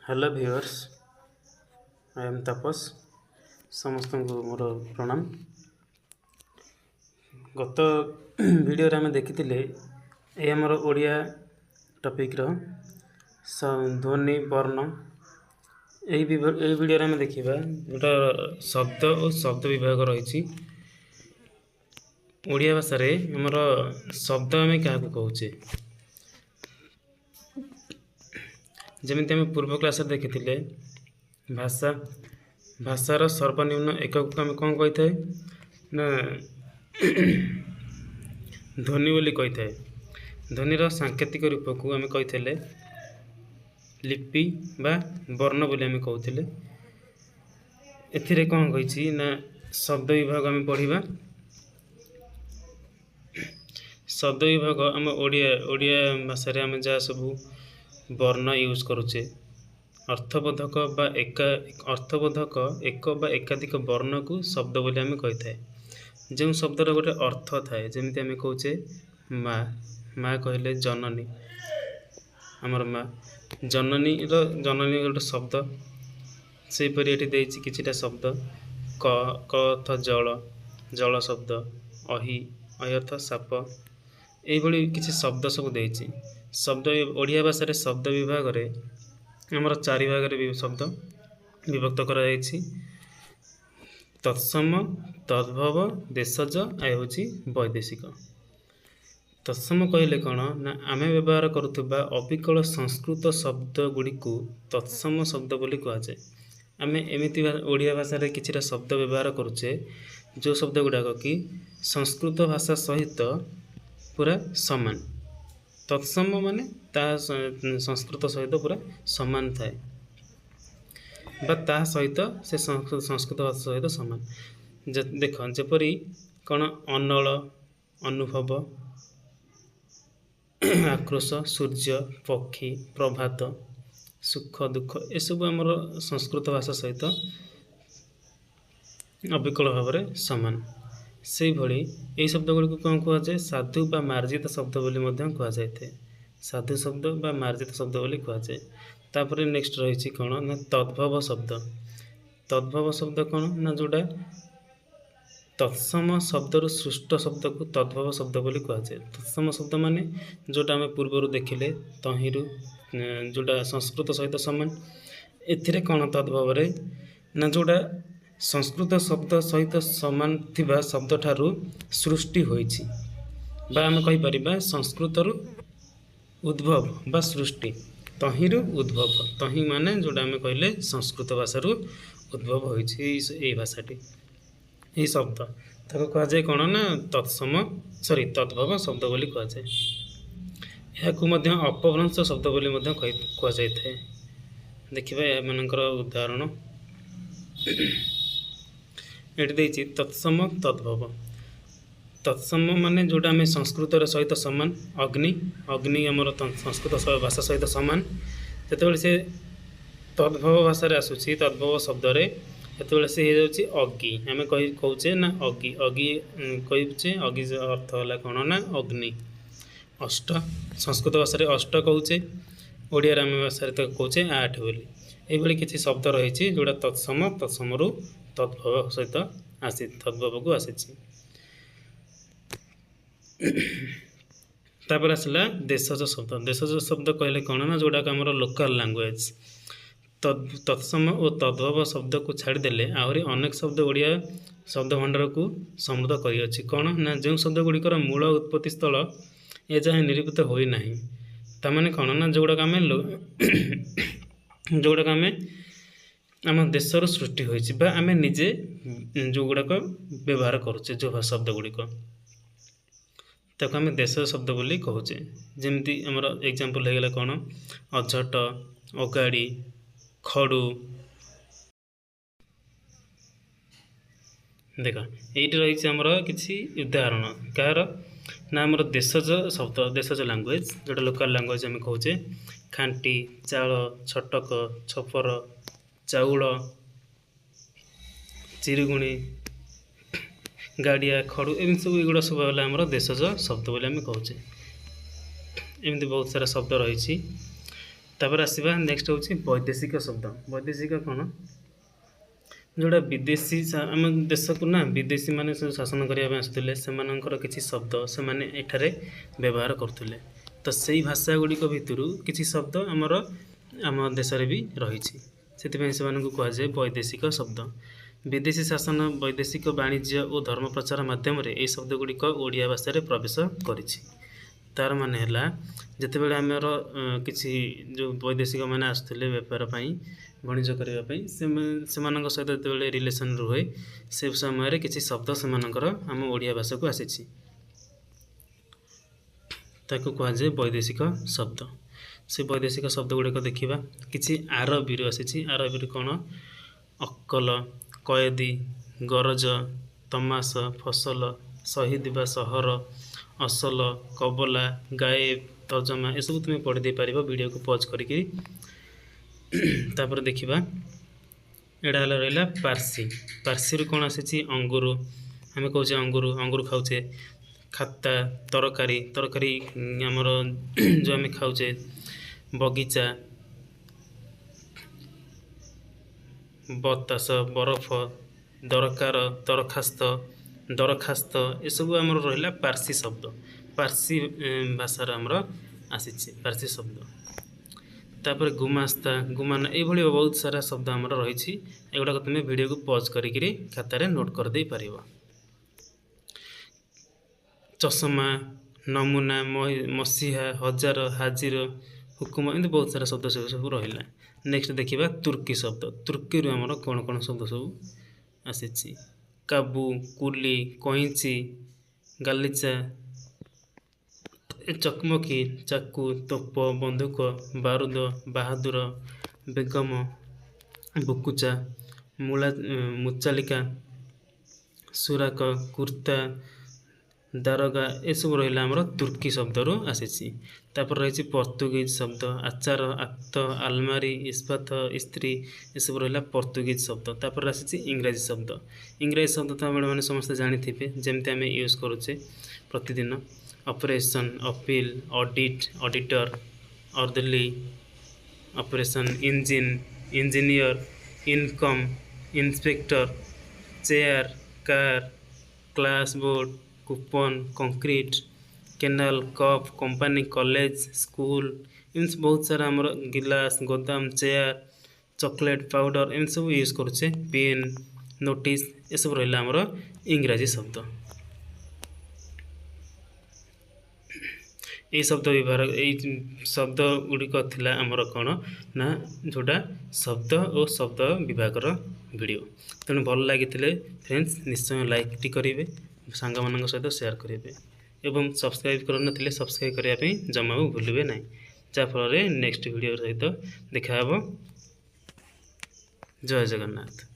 Hello viewers, I am तापस। समस्त को मोर प्रणाम। गत वीडियो रे आम देखी ये आमर ओडिया टॉपिक ध्वनि वर्ण यही वीडियो रे आम देखा गोटा शब्द और शब्द विभाग रही ओडिया भाषा रे आमर शब्द आम क्या कहे जमीती आम पूर्व क्लास देखी भाषा भाषार सर्वनिम्न एकक आम कौन कही था ना ध्वनि बोली कही था। ध्वनिर सांकेतिक रूप को आम कही लिपि बा वर्ण बोली आम कहते। एथिरे कौन कही ना शब्द विभाग आम पढ़ा। शब्द विभाग आम ओडिया भाषा रे आम जहाँ सब वर्ण यूज करुचे अर्थबोधक बा अर्थबोधक एक बा एकाधिक वर्ण को शब्द बोली आम कही था। जो शब्दर गोटे अर्थ थाए जमीती आम कहे माँ माँ कहले जननी आमर माँ जननी जननी गोटे शब्द से परी एटी देछि किछिटा शब्द क अर्थ जल जल शब्द अहि अहि अर्थ साप यही किसी शब्द सब देछि। शब्द ओडिया भाषा रे शब्द विभाग रे आमर चारि भाग रे शब्द विभक्त करा जायछि। तत्सम तद्भव देशज आय होछि वैदेशिक। तत्सम कहले कौन ना आमे व्यवहार करुवा अविकल संस्कृत शब्द गुड़ी को तत्सम शब्द बोली कहुए। आम एमती ओडिया भाषा रे किछिटा शब्द व्यवहार करुचे जो शब्द गुड़ाक कि संस्कृत भाषा सहित पूरा समान। तत्सम माने ता संस्कृत सहित पूरा समान थाए बा ता सहित से संस्कृत भाषा सहित समान। देख जेपरी कौन अनल अनुभव आक्रोश सूर्य पक्षी प्रभात सुख दुख ये सब आमर संस्कृत भाषा सहित अविकल भाव में सामान। से भली यही शब्द गुड़ी कौन कहुए साधु बा मार्जित शब्द बोली कहुए। साधु शब्द बा मार्जित शब्द बोली कहुए। तापर नेक्स्ट रही कौन ना तद्भव शब्द। तद्भव शब्द कौन ना जोड़ा तत्सम शब्द सृष्ट शब्द को तद्भव शब्द बोली कहुए। तत्सम शब्द माने जोटा आम पूर्वर देखिले तहिरु जोटा संस्कृत सहित समान। एथिरे कौन तद्भव रे ना जोड़ा संस्कृत शब्द सहित समान थिबा शब्द ठारू सृष्टि होइछि बा आम कहि परिबा संस्कृत रु उद्भव बा सृष्टि तहिरु उद्भव तहि माने जोड़ा आम कहले संस्कृत भाषा रु उद्भव होइछि। एई भाषाटी यही शब्द ताको कहा जाए कौन ना तत्सम सॉरी तद्भव शब्द बोली कहा जाए। यह मध्य अपभ्रंश शब्द बोली मध्य कहा जाए थे। देखिबा एमानकर उदाहरण एटी देछि तत्सम तद्भव। तत्सम माने जोटा आम संस्कृत सहित समान अग्नि अग्नि आमर संस्कृत भाषा सहित समान जेतेबेले से तद्भव भाषा रे आसुछि तद्भव शब्द रे सेतेबेले से हो जाउछि अग्नि आम कहूचे ना अग्नि अग्नि कहूचे अग्नि अर्थ होला कौन ना अग्नि। अष्ट संस्कृत भाषा रे अष्ट कहूचे ओडिया आम भाषा रे कहूचे आठ बोली। यही किसी शब्द रही जोड़ा तत्सम तत्सम रु तद्भव सहित आसी तद्भव को आसी। तापर आसला देशज शब्द। देशज शब्द कहले कौन ना जोड़ा आमर लोकल लैंग्वेज। तत्सम और तद्भव शब्द को छाड़देले आहरी अनेक शब्द ओडिया शब्द भंडार को समृद्ध करिअछि। कौन ना जो शब्द गुड़िकर मूल उत्पत्ति स्थल ए जाए निरूपित होई नाही तामाने कौन ना जोड़ा आम जोड़ा आम आम देशर सृष्टि होइछि बा आम निजे जो गुड़ाक व्यवहार करुचे जो शब्द गुड़िक ताको आम देश शब्द बोली कहूचे। जमती आमर एग्जांपल हो गला कौन अझट अगाड़ी खड़ू। देख ये रही आमर किसी उदाहरण कहार ना आमर देशज शब्द देशज लैंग्वेज जोटा लोकल लैंग्वेज आम कहूचे खांटी चाल छटक छपर चाउल चिरुगुणी गाड़िया खड़ू एम सब युवा सब है आमर देशज शब्द बोली आम कहूचे। एमती बहुत सारा शब्द रही तापर आसवा नेक्स्ट हूँ वैदेशिक शब्द। वैदेशिक कौन जोड़ा विदेशी आम देश को ना विदेशी माने शासन करने आसुले से किसी शब्द से माने एठारे व्यवहार करते तो से भाषा गुड़िक भितर किसी शब्द आमर आम देश भी रही से कहुए वैदेशिक शब्द। विदेशी शासन वैदेशिक वाणिज्य और धर्म प्रचार मध्यम ये शब्द गुड़िक ओडिया भाषा में प्रवेश कर तार माने है जितेबाला आमर किसी जो वैदेशिक मैंने आसुले बेपार वाणिज्य करने से सहित जो रिलेसन रुहे से समय किसी शब्द से आम ओडिया भाषा को आसी कहुए वैदेशिक शब्द। से वैदेशिक शब्द गुड़िक देखा किसी आरबी आसी आरबी कौन अक्कल कैदी गरज तमास फसल शहीद बा सहर असल कबला गायब तर्जमा ये सब तुम्हें पढ़ी दे पार वीडियो को पॉज करके देखा एटा रहा पार्सी। पार्सी रू कौन आसी अंगूर आम कहे अंगूर खाऊे खाता तरकारी तरकारी आमर जो आम खाऊे बगीचा बतास बरफ दरकार दरखास्त दरखास्त ये सब आमर रहा पार्सी शब्द पार्सी भाषार आमर आसी पार्सी शब्द। तापर गुमास्ता गुमान ये बहुत सारा शब्द आमर रही एगुड़ा तुम्हें वीडियो को पॉज करके खातार नोट कर दे पार। चषमा नमूना मसीहा हजार हाजिर हुकुम एमती बहुत सारा शब्द सब रहा। नेक्स्ट देखा तुर्की शब्द। तुर्की आमर कौन कौन शब्द सब आसी काबू कुली कईची गालीचा चकमकी चाकू तोप बंदूक बारूद बाहादुर बेगम बुकुचा मुचालिका सुराक कुर्ता दारगा ये सब रहा आमर तुर्की शब्द रू आसी। तापर रही पर्तुगीज शब्द आचार आक्त आलमारी इस्पात स्त्री ये सब रहा पर्तुगीज शब्द। तापर आसी इंग्राजी शब्द। इंग्राजी शब्द तो मैंने समस्त जानी जमती आम यूज करुचे प्रतिदिन ऑपरेशन अपील ऑडिट ऑडिटर अर्दली operation engine engineer income inspector chair car class board coupon concrete canal cup company college school एमती बहुत सारा आमर गिलास गोदाम चेयर चॉकलेट पाउडर एमती सब यूज करुचे पेन नोटिस ये सब रहा आमर इंग्राजी शब्द। ये शब्द व्यवहार ये शब्द गुड़िक थिला आमर कौन ना जोटा शब्द और शब्द विभागर वीडियो। तेणु भल लगी फ्रेंड्स निश्चय लाइक टी करेंगे सांग मान सहित शेयर करेंगे एवं सब्सक्राइब करन सब्सक्राइब करने जमा भी भूलें ना जहाँफल नेक्स्ट वीडियो सहित देखा। जय जगन्नाथ।